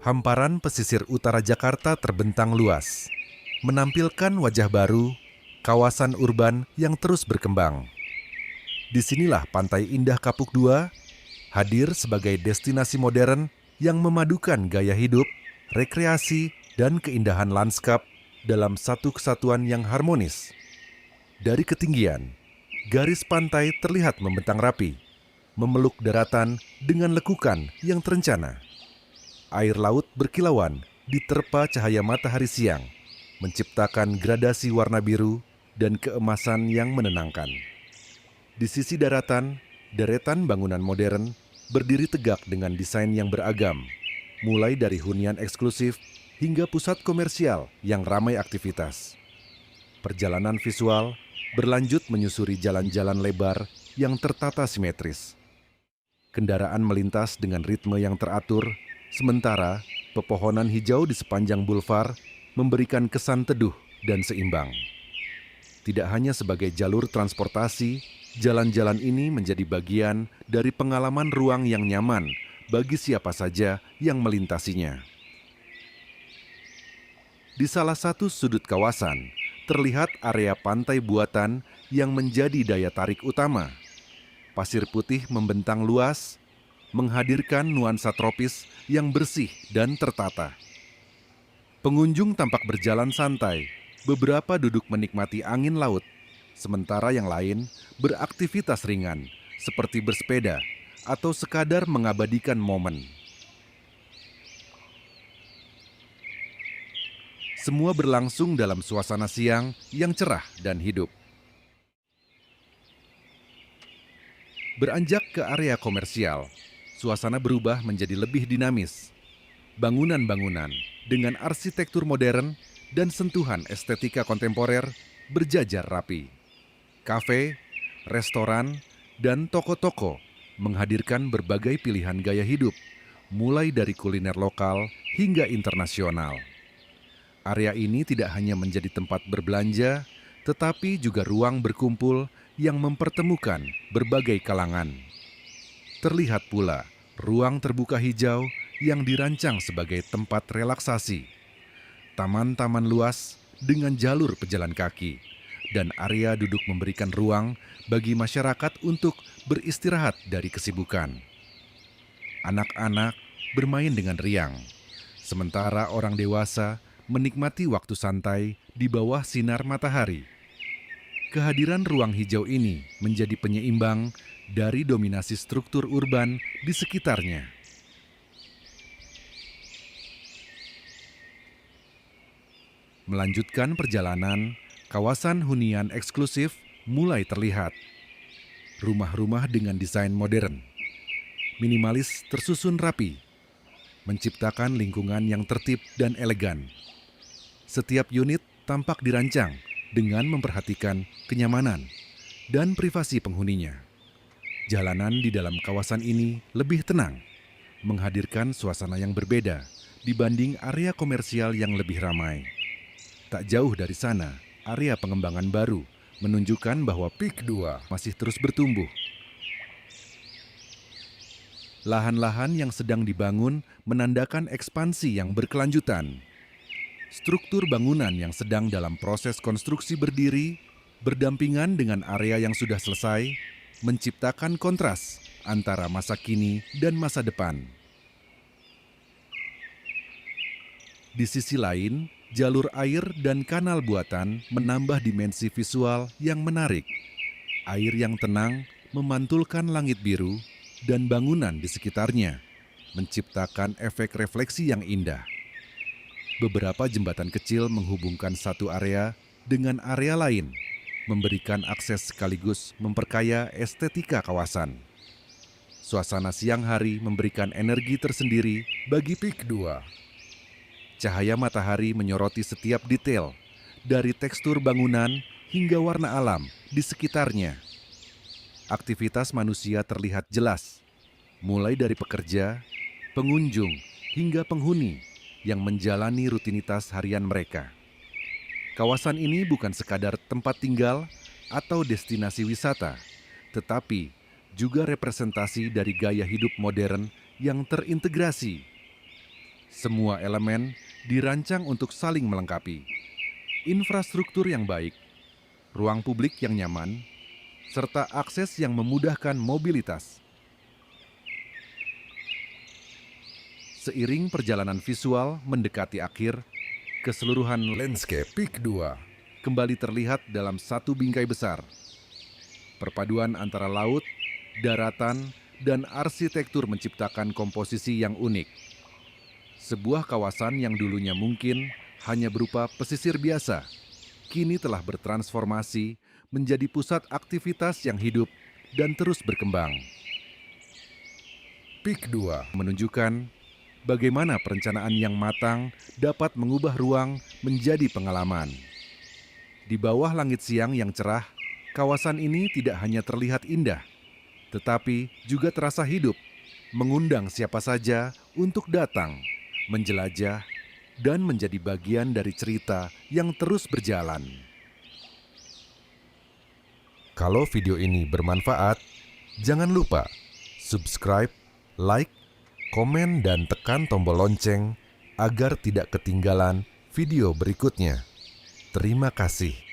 Hamparan pesisir utara Jakarta terbentang luas, menampilkan wajah baru, kawasan urban yang terus berkembang. Disinilah Pantai Indah Kapuk II hadir sebagai destinasi modern yang memadukan gaya hidup, rekreasi, dan keindahan lanskap dalam satu kesatuan yang harmonis. Dari ketinggian, garis pantai terlihat membentang rapi, memeluk daratan dengan lekukan yang terencana. Air laut berkilauan diterpa cahaya matahari siang, menciptakan gradasi warna biru dan keemasan yang menenangkan. Di sisi daratan, deretan bangunan modern berdiri tegak dengan desain yang beragam, mulai dari hunian eksklusif hingga pusat komersial yang ramai aktivitas. Perjalanan visual berlanjut menyusuri jalan-jalan lebar yang tertata simetris. Kendaraan melintas dengan ritme yang teratur, sementara pepohonan hijau di sepanjang bulvar memberikan kesan teduh dan seimbang. Tidak hanya sebagai jalur transportasi, jalan-jalan ini menjadi bagian dari pengalaman ruang yang nyaman bagi siapa saja yang melintasinya. Di salah satu sudut kawasan, terlihat area pantai buatan yang menjadi daya tarik utama. Pasir putih membentang luas, menghadirkan nuansa tropis yang bersih dan tertata. Pengunjung tampak berjalan santai, beberapa duduk menikmati angin laut, sementara yang lain beraktivitas ringan, seperti bersepeda atau sekadar mengabadikan momen. Semua berlangsung dalam suasana siang yang cerah dan hidup. Beranjak ke area komersial, suasana berubah menjadi lebih dinamis. Bangunan-bangunan dengan arsitektur modern dan sentuhan estetika kontemporer berjajar rapi. Kafe, restoran, dan toko-toko menghadirkan berbagai pilihan gaya hidup, mulai dari kuliner lokal hingga internasional. Area ini tidak hanya menjadi tempat berbelanja, tetapi juga ruang berkumpul yang mempertemukan berbagai kalangan. Terlihat pula ruang terbuka hijau yang dirancang sebagai tempat relaksasi, taman-taman luas dengan jalur pejalan kaki, dan area duduk memberikan ruang bagi masyarakat untuk beristirahat dari kesibukan. Anak-anak bermain dengan riang, sementara orang dewasa menikmati waktu santai di bawah sinar matahari. Kehadiran ruang hijau ini menjadi penyeimbang dari dominasi struktur urban di sekitarnya. Melanjutkan perjalanan, kawasan hunian eksklusif mulai terlihat. Rumah-rumah dengan desain modern, minimalis tersusun rapi, menciptakan lingkungan yang tertib dan elegan. Setiap unit tampak dirancang dengan memperhatikan kenyamanan dan privasi penghuninya. Jalanan di dalam kawasan ini lebih tenang, menghadirkan suasana yang berbeda dibanding area komersial yang lebih ramai. Tak jauh dari sana, area pengembangan baru menunjukkan bahwa PIK 2 masih terus bertumbuh. Lahan-lahan yang sedang dibangun menandakan ekspansi yang berkelanjutan. Struktur bangunan yang sedang dalam proses konstruksi berdiri, berdampingan dengan area yang sudah selesai, menciptakan kontras antara masa kini dan masa depan. Di sisi lain, jalur air dan kanal buatan menambah dimensi visual yang menarik. Air yang tenang memantulkan langit biru dan bangunan di sekitarnya, menciptakan efek refleksi yang indah. Beberapa jembatan kecil menghubungkan satu area dengan area lain, memberikan akses sekaligus memperkaya estetika kawasan. Suasana siang hari memberikan energi tersendiri bagi PIK 2. Cahaya matahari menyoroti setiap detail, dari tekstur bangunan hingga warna alam di sekitarnya. Aktivitas manusia terlihat jelas, mulai dari pekerja, pengunjung, hingga penghuni yang menjalani rutinitas harian mereka. Kawasan ini bukan sekadar tempat tinggal atau destinasi wisata, tetapi juga representasi dari gaya hidup modern yang terintegrasi. Semua elemen dirancang untuk saling melengkapi. Infrastruktur yang baik, ruang publik yang nyaman, serta akses yang memudahkan mobilitas. Seiring perjalanan visual mendekati akhir, keseluruhan landscape Peak 2 kembali terlihat dalam satu bingkai besar. Perpaduan antara laut, daratan, dan arsitektur menciptakan komposisi yang unik. Sebuah kawasan yang dulunya mungkin hanya berupa pesisir biasa, kini telah bertransformasi menjadi pusat aktivitas yang hidup dan terus berkembang. Peak 2 menunjukkan bagaimana perencanaan yang matang dapat mengubah ruang menjadi pengalaman. Di bawah langit siang yang cerah, kawasan ini tidak hanya terlihat indah, tetapi juga terasa hidup, mengundang siapa saja untuk datang, menjelajah, dan menjadi bagian dari cerita yang terus berjalan. Kalau video ini bermanfaat, jangan lupa subscribe, like, komen, dan tekan tombol lonceng agar tidak ketinggalan video berikutnya. Terima kasih.